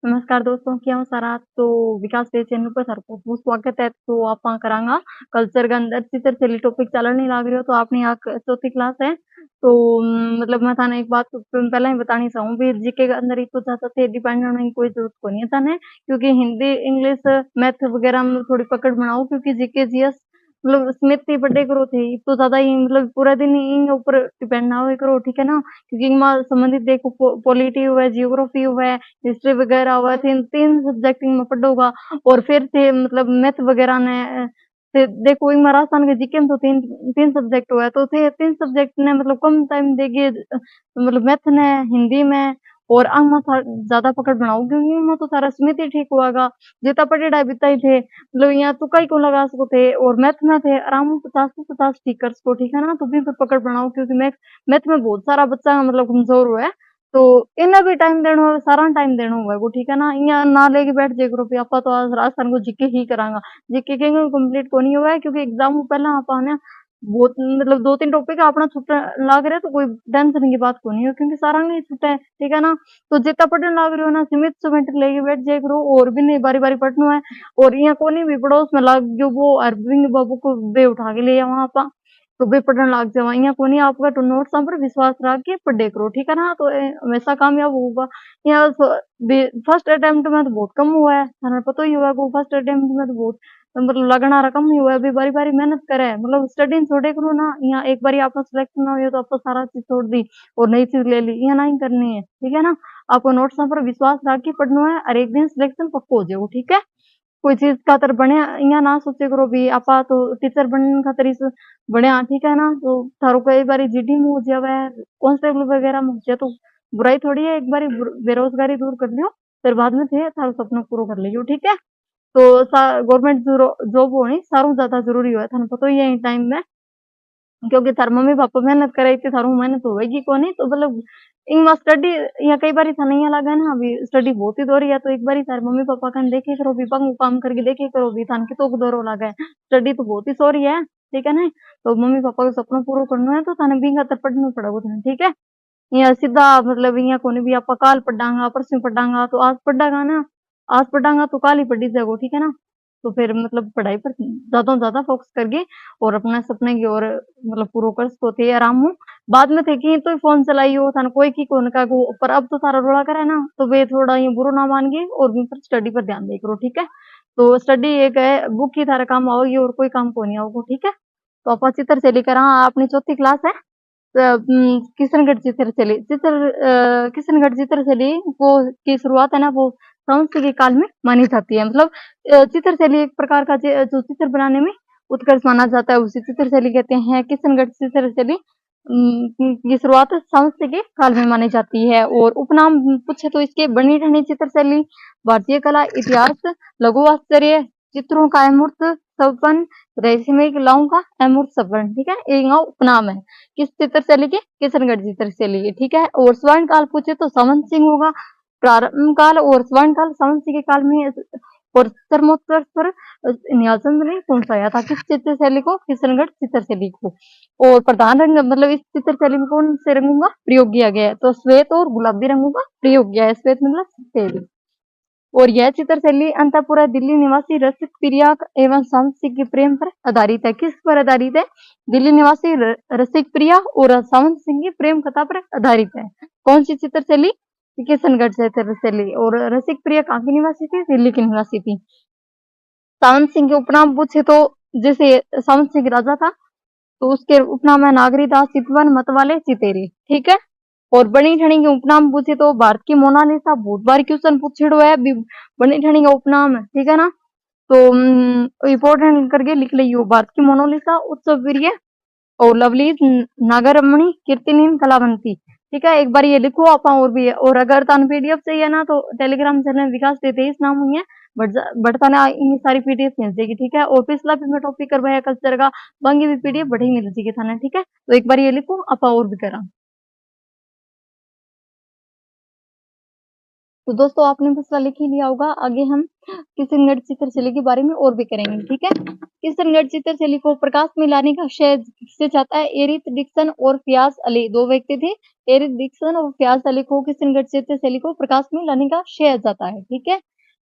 नमस्कार दोस्तों, क्या हूँ सारा तो विकास डे चैनल पर थारो बहुत स्वागत है। तो आपां करांगा कल्चर के अंदर चित्र चली टॉपिक चलन नहीं लाग रही हो तो आपने यहाँ चौथी क्लास है। तो मतलब मैं थाने एक बात तो पहले ही बतानी चाहूँ भी जीके के अंदर तो ज्यादा थे डिपेंड होने की कोई जरूरत को नहीं है थाने, क्योंकि हिंदी इंग्लिश मैथ वगैरह में थोड़ी पकड़ बनाओ, क्योंकि जीके जीएस मतलब स्मिथ ही पढ़े करो थे तो ज्यादा ही मतलब पूरा दिन इन ऊपर डिपेंड ना हो करो, ठीक है ना। क्योंकि इनमें संबंधित देखो पॉलिटी हुआ है, जियोग्राफी हुआ है, हिस्ट्री वगैरह हुआ है, तीन तीन सब्जेक्ट में पढ़ोगा। और फिर थे मतलब मैथ वगैरह ने ते देखो इनमें राजस्थान के जीके में तो तीन तीन सब्जेक्ट हुआ है, तो थे तीन सब्जेक्ट ने मतलब कम टाइम देगी मतलब मैथ ने हिंदी में। और अंग में ज्यादा पकड़ बनाओ क्योंकि इनमें तो सारा स्मित ही ठीक हुआगा, जितना पढ़ेड़ा बिता ही थे मतलब यहाँ तुका ही को लगा सको थे। और मैथ में थे आराम 50 से 50 ठीक कर सको, ठीक है ना। तो भी पर पकड़ बनाओ क्योंकि मैथ में बहुत सारा बच्चा मतलब कमजोर हुआ है, तो इन्हें भी टाइम देना होगा, सारा टाइम देना होगा वो, ठीक है ना। यहाँ ना लेके बैठ जाए करो आपा तो आज राजस्थान को जीके ही करांगा। जीके के कंप्लीट को नहीं हुआ है क्योंकि एग्जाम पहला आपा ने बहुत मतलब दो तीन टॉपिक अपना छुट्टा लाग रहा है, तो कोई टेंशन की बात को नहीं है क्योंकि सारा नहीं छुट्टा है, ठीक है ना। तो जितना पढ़ने लाग रहे हो ना सीमित सीमित लेके बैठ जाए करो, और भी नहीं बारी बारी पढ़ना है। और यहाँ कोनी भी पड़ोस में लाग जो वो अरविंद बाबू को बे उठा के ले वहां पा तो बे पढ़ने लाग जाओ। यहाँ कोनी आपका तो नोट्स पर विश्वास रख के पढ़े करो, ठीक है ना। तो हमेशा कामयाब होगा। यहाँ फर्स्ट अटेम्प्ट में तो बहुत कम हुआ है, थाने पता ही हुआ वो फर्स्ट अटेम्प्ट में तो बहुत मतलब लगना रकम नहीं हुआ है। अभी बारी बारी मेहनत करे मतलब स्टडी छोड़े करो ना। यहाँ एक बारी आपका सिलेक्शन ना हो तो आपको सारा चीज छोड़ दी और नई चीज ले ली, यहाँ नहीं करनी है, ठीक है ना। आपको नोट्स पर विश्वास रख के पढ़ना है और एक दिन सिलेक्शन पक्का हो जाएगा, ठीक है। कोई चीज खातर बने यहाँ ना सोचे करो भी आपा तो टीचर बनने खातर इस बने, ठीक है ना। तो थारो कई बारी जीडी में हो जावे, कांस्टेबल वगैरह में हो जाए तो बुराई थोड़ी है, एक बारी बेरोजगारी दूर कर लियो फिर बाद में थे थारो सपना पूरा कर लियो, ठीक है। तो गवर्नमेंट जॉब होनी सारू ज्यादा जरूरी है, थाने पता ही है टाइम में, क्योंकि थार मम्मी पापा मेहनत करे थी थारू मेहनत होगी को नहीं तो मतलब इनमें स्टडी या कई बार था नहीं लगा ना अभी स्टडी बहुत ही दोरी है। तो एक बार थारे मम्मी पापा का देखे करो भी पंग काम करके देखे करो भी थान के तो दोरो लगा है, स्टडी तो बहुत ही सोरी है, ठीक है ना। तो मम्मी पापा का सपना पूरा करना है तो थाने भी खातर पढ़ना पड़ेगा थाने, ठीक है। यहाँ सीधा मतलब यहाँ कोने भी आप काल पढ़ांगा परसों पढ़ांगा तो आज पढ़ागा ना, आज पढ़ांगा तो काल ही पढ़ी जाएगा, ठीक है ना। तो फिर मतलब पढ़ाई पर ज्यादा से ज्यादा फोकस करके और अपने सपने की ओर मतलब पूरा कर सको थे आराम हो। बाद में थे कि तो फोन चलाइयो थाने कोई की कौन का को, पर अब तो सारा रोड़ा करे ना तो वे थोड़ा ये बुरा ना मान गए और भी पर स्टडी पर ध्यान दे करो, ठीक है। तो स्टडी एक है बुक ही थारा काम आओगी और कोई काम को नहीं आओगे, ठीक है। तो आप चित्र से लेकर हाँ अपनी चौथी क्लास है। किशनगढ़ चित्रशैली किशनगढ़ चित्रशैली वो की शुरुआत है ना वो संस्कृत के काल में मानी जाती है। मतलब चित्रशैली एक प्रकार का जो चित्र बनाने में उत्कर्ष माना जाता है उसी चित्रशैली कहते हैं। किशनगढ़ चित्रशैली की शुरुआत संस्कृत के काल में मानी जाती है। और उपनाम पूछे तो इसके बनी ठनी चित्रशैली, भारतीय कला इतिहास, लघु आश्चर्य, चित्रों का अमूर्त सपन, रहस्यमय कलाओं का अमूर्त सपन, ठीक है। एक उपनाम है किस चित्रशैली के, किशनगढ़ चित्रशैली के, ठीक है। और स्वर्ण काल पूछे तो संवत सिंह होगा प्रारंभ काल, और स्वर्ण काल संवत सिंह के काल में। और चरमोत्कर्ष पर न्यालचंद ने पहुंचाया था किस चित्रशैली को, किशनगढ़ चित्रशैली को। और प्रधान रंग मतलब इस चित्रशैली में कौन से रंगों का प्रयोग किया गया है, तो श्वेत और गुलाबी रंगों का प्रयोग किया है। श्वेत मतलब सफेद। और यह चित्रशैली अंतपुरा दिल्ली निवासी रसिक प्रिया एवं सावंत के प्रेम पर आधारित है। किस पर आधारित है, दिल्ली निवासी रसिक प्रिया और सावंत सिंह की प्रेम कथा पर आधारित है। कौन सी चित्रशैली, किशनगढ़ चित्रशैली। और रसिक प्रिया कहाँ की निवासी थी, दिल्ली की निवासी थी। सावंत सिंह के उपनाम पूछे तो जैसे सावंत सिंह राजा था तो उसके उपनाम है नागरीदास, चितवन, मतवाले, चितेरे, ठीक है। और बनी ठणी के उपनाम पूछे तो भारत की मोनालिसा बहुत बार क्वेश्चन पूछेड़ो है, बनी ठणी का उपनाम है, ठीक है ना। तो इम्पोर्टेंट करके लिख लियो, भारत की मोनालिसा, उत्सव वीर्य और लवली, नागरमणि, कीर्तिनीन, कलावंती, ठीक है। एक बार ये लिखो आप और भी है। और अगर तान पीडीएफ चाहिए ना तो टेलीग्राम चैनल विकास देते इस नाम हुई है बढ़ता ना इन सारी पीडीएफ मिल जाएगी, ठीक है। और पिछला भी मैं टॉपिक करवाया कल्चर का, बाकी भी पीडीएफ बढ़ी मिल जाएगी थाने, ठीक है। तो एक बार ये लिखो आप और भी करा। तो दोस्तों आपने पिछला लिख ही लिया होगा। आगे हम किशनगढ़ चित्रशैली के बारे में और भी करेंगे, ठीक है। किशनगढ़ चित्रशैली को प्रकाश में लाने का श्रेय किसे जाता है? एरिक डिक्सन और फयाज अली, दो व्यक्ति थे, एरिक डिक्सन और फयाज अली को किशनगढ़ चित्रशैली को प्रकाश में लाने का श्रेय जाता है, ठीक है।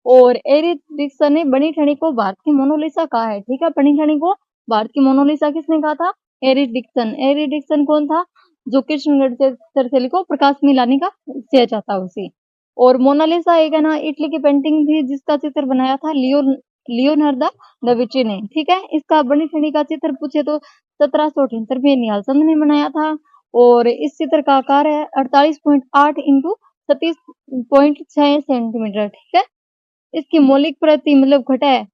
और एरिक डिक्सन ने बनी ठनी को भारत की मोनालिसा कहा है, ठीक है। बनी ठनी को भारत की मोनालिसा किसने कहा था? Eric Dixon. एरिक डिक्सन कौन था? जो किशनगढ़ चित्रशैली को प्रकाश में लाने का श्रेय जाता है उसे। और मोनालिसा एक है ना इटली की पेंटिंग थी जिसका चित्र बनाया था लियोनार्दो दा विंची ने, ठीक है। इसका बनी ठनी का चित्र पूछे तो 1778 में निहालचंद ने बनाया था। और इस चित्र का आकार है 48.8 इंटू 37.6 सेंटीमीटर, ठीक है। इसकी मौलिक प्रति मतलब घटा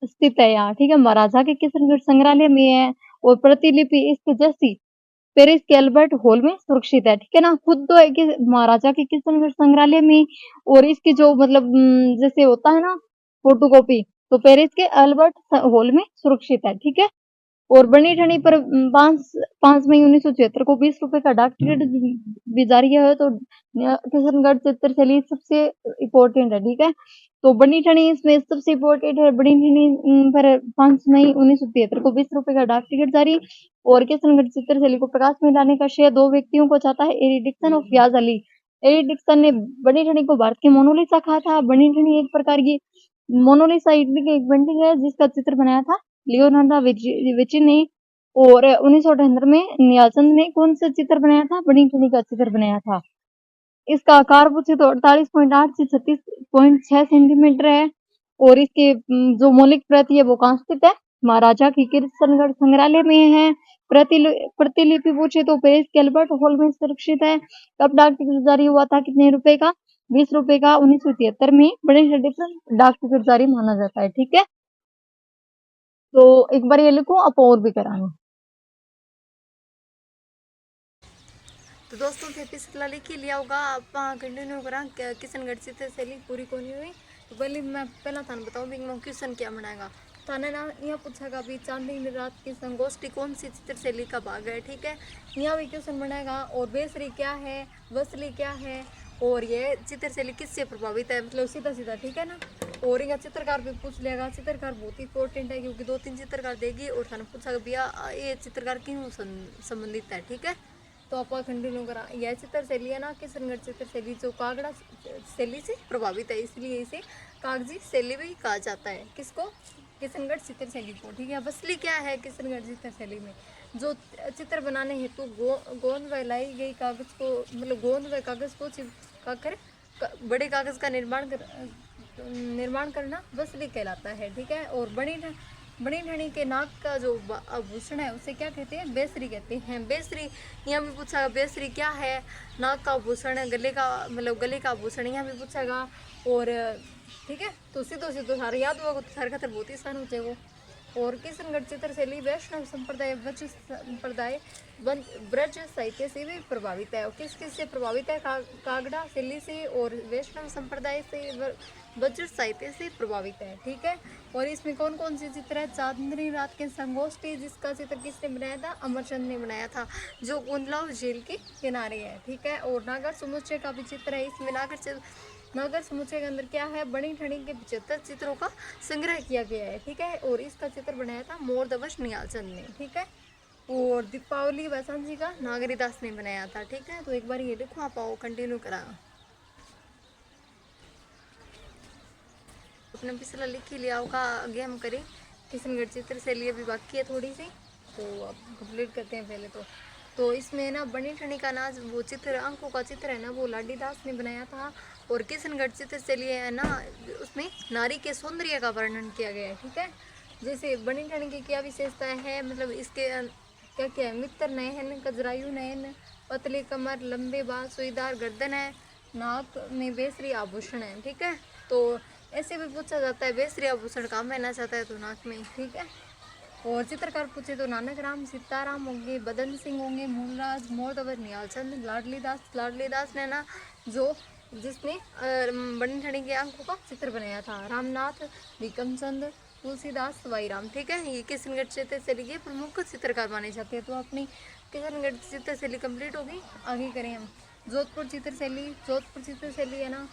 स्थित है यहाँ, ठीक है। महाराजा के किशनगढ़ संग्रहालय में है और प्रतिलिपि इसकी जैसी पेरिस के अल्बर्ट हॉल में सुरक्षित है, ठीक है ना। खुद तो है कि महाराजा के किशनगढ़ संग्रहालय में, और इसकी जो मतलब जैसे होता है ना फोटोकॉपी, तो पेरिस के अल्बर्ट हॉल में सुरक्षित है, ठीक है। और बनी ठनी पर 5 मई 1976 को 20 रुपए का डाक टिकट भी जारी किया है। तो किशनगढ़ चित्रशैली सबसे इम्पोर्टेंट है, ठीक है। तो बनी ठनी इसमें सबसे इम्पोर्टेंट है। बनी ठनी पर 5 मई 1973 को 20 रुपए का डाक टिकट जारी। और किशनगढ़ चित्रशैली को प्रकाश में लाने का श्रेय दो व्यक्तियों को जाता है, एरिक डिक्सन और फयाज अली। एरिक डिक्सन ने बनी ठनी को भारत की मोनालिसा कहा था। बनी ठनी एक प्रकार की मोनालिसा इटली की एक पेंटिंग है जिसका चित्र बनाया था लियोनार्दो विंची ने। और 1978 में निहालचंद ने कौन सा चित्र बनाया था? बनी ठनी का चित्र बनाया था। इसका आकार पूछे तो 48.8 से 36.6 सेंटीमीटर है। और इसके जो मौलिक प्रति है वो कहाँ स्थित है? महाराजा की किशनगढ़ संग्रहालय में है। प्रतिलिपि पूछे तो पेरिस के अल्बर्ट हॉल में सुरक्षित है। कब डाक टिकट जारी हुआ था? कितने रुपए का? 20 रुपए का 1973 में बड़े डाक टिकट जारी माना जाता है, ठीक है। तो एक बार ये लिखो, आप और भी कराएं। तो दोस्तों थे पिछला लिख ही लिया होगा। आप कंटिन्यू करा किशनगढ़ चित्रशैली पूरी को नहीं हुई। तो पहले मैं पहला थाने बताऊँ भी क्वेश्चन क्या बनाएगा। थाने ना यहाँ पूछेगा भी चांदनी रात की संगोष्ठी कौन सी चित्रशैली का भाग है, ठीक है। यहाँ भी क्वेश्चन बनाएगा। और बेसरी क्या है, वसली क्या है, और ये चित्रशैली किससे प्रभावित है, मतलब सीधा सीधा, ठीक है ना। और इनका चित्रकार भी पूछ लेगा। चित्रकार बहुत ही इंपॉर्टेंट है क्योंकि 2-3 चित्रकार देगी और थाने पूछा भैया ये चित्रकार क्यों संबंधित है, ठीक है। तो आप कंटिन्यू करा। यह चित्रशैली है ना किशनगढ़ चित्रशैली जो कागड़ा शैली से प्रभावित है, इसलिए इसे कागजी शैली भी कहा जाता है। किसको? किशनगढ़ चित्रशैली को, ठीक है। वसली क्या है किशनगढ़ चित्रशैली में? जो चित्र बनाने हेतु गोंद व लाई गई कागज को, मतलब गोंद व कागज को चिपकाकर बड़े कागज का निर्माण करना वसली कहलाता है, ठीक है। और बड़ी ठनी के नाक का जो आभूषण है उसे क्या कहते हैं? बेसरी कहते हैं। बेसरी यहाँ भी पूछा, बेसरी क्या है? नाक का आभूषण, गले का मतलब गले का आभूषण यहाँ भी पूछेगा। और ठीक है, तो सीधो सीधो सारे याद होगा तो सारे खतर बहुत ही आसान हो जाएगा। और किशनगढ़ चित्रशैली वैष्णव संप्रदाय ब्रज साहित्य से भी प्रभावित है। और किस किस से प्रभावित है? कागड़ा शैली से और वैष्णव संप्रदाय से, ब्रज साहित्य से प्रभावित है, ठीक है। और इसमें कौन कौन से चित्र है? चांदनी रात के संगोष्ठी जिसका चित्र किसने बनाया था? अमरचंद ने बनाया था, जो गुंडलाव झील के किनारे है, ठीक है। और नागर समुच्चय का भी चित्र है। इसमें नागर समुच्चय के अंदर क्या है? बनी ठनी के 75 चित्रों का संग्रह किया गया है, ठीक है। और इसका चित्र बनाया था मोरदवश निहालचंद ने, ठीक है। और दीपावली बसंत जी का नागरीदास ने बनाया था, ठीक है। तो एक बार ये लिखो, आप आओ कंटिन्यू करा। अपने पिछला लिख ही लिया होगा। आगे हम करें किशनगढ़ चित्रशैली, अभी बाकी है थोड़ी सी, तो अब कंप्लीट करते हैं पहले तो इसमें ना बनी ठनी का नाच, वो चित्र अंकों का चित्र है ना, वो लाडीदास ने बनाया था। और किशनगढ़ चित्रशैली है ना, उसमें नारी के सौंदर्य का वर्णन किया गया है, ठीक है। जैसे बनी ठनी की क्या विशेषताएं है, मतलब इसके क्या क्या है? मित्र नयन, कजरायु नयन, पतली कमर, लंबे बाल, सुईदार गर्दन है, नाक में बेसरी आभूषण है, ठीक है। तो ऐसे भी पूछा जाता है बेसरी आभूषण कहाँ पहना चाहता है? तो नाक में, ठीक है। और चित्रकार पूछे तो नानक राम, सीताराम होंगे, बदन सिंह होंगे, मूलराज, मोरदवर, निहालचंद, लाडली दास ने ना जिसने बनी ठनी के अंकों का चित्र बनाया था, रामनाथ, भीकमचंद, तुलसीदास, सवाईराम, ठीक है। ये किशनगढ़ चित्रशैली के प्रमुख चित्रकार माने जाते हैं। तो अपनी किशनगढ़ चित्रशैली कंप्लीट होगी। आगे करें हम जोधपुर चित्रशैली है ना,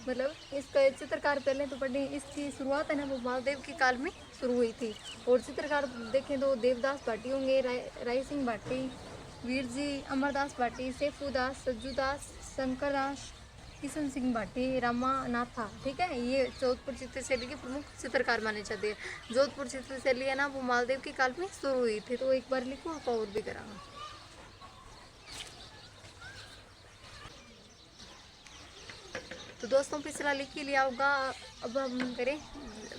मतलब इसका चित्रकार पहले तो पढ़े, इसकी शुरुआत है ना वो मालदेव के काल में शुरू हुई थी। और चित्रकार देखें तो देवदास भाटी होंगे, राय सिंह भाटी, वीर जी, अमरदास भाटी, सैफुदास, सज्जूदास, शंकरदास, किशन सिंह भाटी, रामानाथा। ठीक है, ये जोधपुर चित्रशैली के प्रमुख चित्रकार माने जाते हैं। जोधपुर चित्रशैली है ना वो मालदेव के काल में शुरू हुई थी। तो एक बार लिखो, आप और भी करांगा। तो दोस्तों पिछला लिख ही लिया होगा। अब हम करें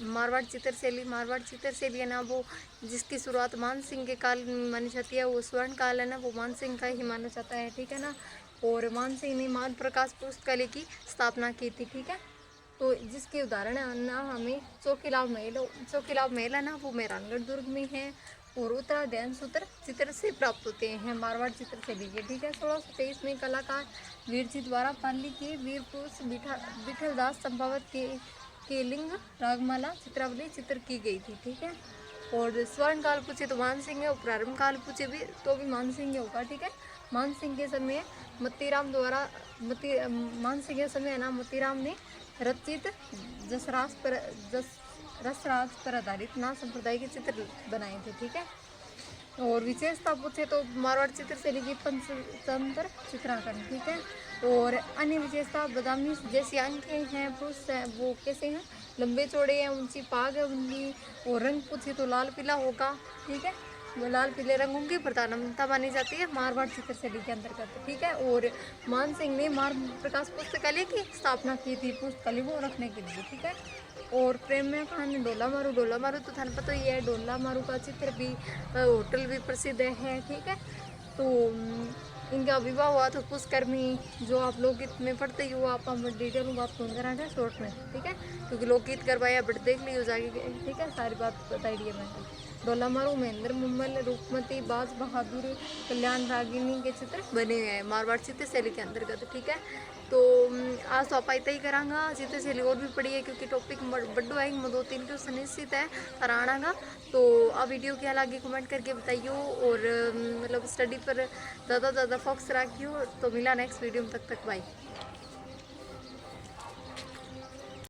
मारवाड़ चित्रशैली। मारवाड़ चित्रशैली है ना वो जिसकी शुरुआत मान सिंह के काल में मानी जाती है, वो स्वर्ण काल है ना वो मान सिंह का ही माना जाता है। ठीक है ना, और मान सिंह ने मान प्रकाश पुस्तकालय की स्थापना की थी। ठीक है, तो जिसके उदाहरण है ना हमें चौकीलाभ महल है ना वो मेहरानगढ़ दुर्ग में है। और उत्तराध्ययन सूत्र चित्र से प्राप्त होते हैं मारवाड़ चित्रशैली के। ठीक है, 1623 में कलाकार वीर जी द्वारा पाली के वीर पुरुष विठलदास संभावत के लिंग रागमाला चित्रावली चित्र की गई थी। ठीक है, और स्वर्ण काल पूछे तो मान सिंह है, और प्रारंभ काल पूछे भी तो भी मान सिंह ही होगा। ठीक है, मान सिंह के समय मतीराम द्वारा मान सिंह के समय है ना मतीराम ने रचित रसराज पर आधारित ना संप्रदाय के चित्र बनाए थे। ठीक है, और विशेषता पूछे तो मारवाड़ चित्रशैली की पंचतंत्र चित्रांकन। ठीक है, और अन्य विशेषता बदामी जैसी आंखें हैं, पुरुष हैं वो कैसे हैं, लंबे चौड़े हैं, ऊंची पाग है उनकी। और रंग पूछे तो लाल पीला होगा। ठीक है, वो लाल पीले रंगों की प्रधानता मानी जाती है मारवाड़ चित्रशैली के अंतर्गत। ठीक है, और मान सिंह ने मार प्रकाश पुस्तकालय की स्थापना की थी, पुस्तकालय वो रखने के लिए। ठीक है, और प्रेम में खान डोला मारू तो थाने पता ही है, डोला मारू का चित्र भी होटल भी प्रसिद्ध है। ठीक है, तो इनका विवाह हुआ तो पुष्कर्मी जो आप लोकगीत में पढ़ते ही हो, आप डिटेल में बात फोन करा है शॉर्ट में। ठीक है, क्योंकि लोकगीत करवाया बट देख ली हो जाएगी। ठीक है, सारी बात बताई दी है मैंने। डोला मारू महेंद्र मुम्मल, रूपमती, बाज बहादुर, कल्याण रागिनी के चित्र बने हुए हैं मारवाड़ चित्रशैली के अंतर्गत। ठीक है, तो आज तो आप इतना ही करांगा। चित्रशैली और भी पड़ी है क्योंकि टॉपिक बड्डो आएंगे, 2-3 क्वेश्चन निश्चित है कराना का। तो आप वीडियो क्या लगी कमेंट करके बताइयो, और मतलब स्टडी पर ज़्यादा फोकस रखियो। तो मिला नेक्स्ट वीडियो में, तक बाय।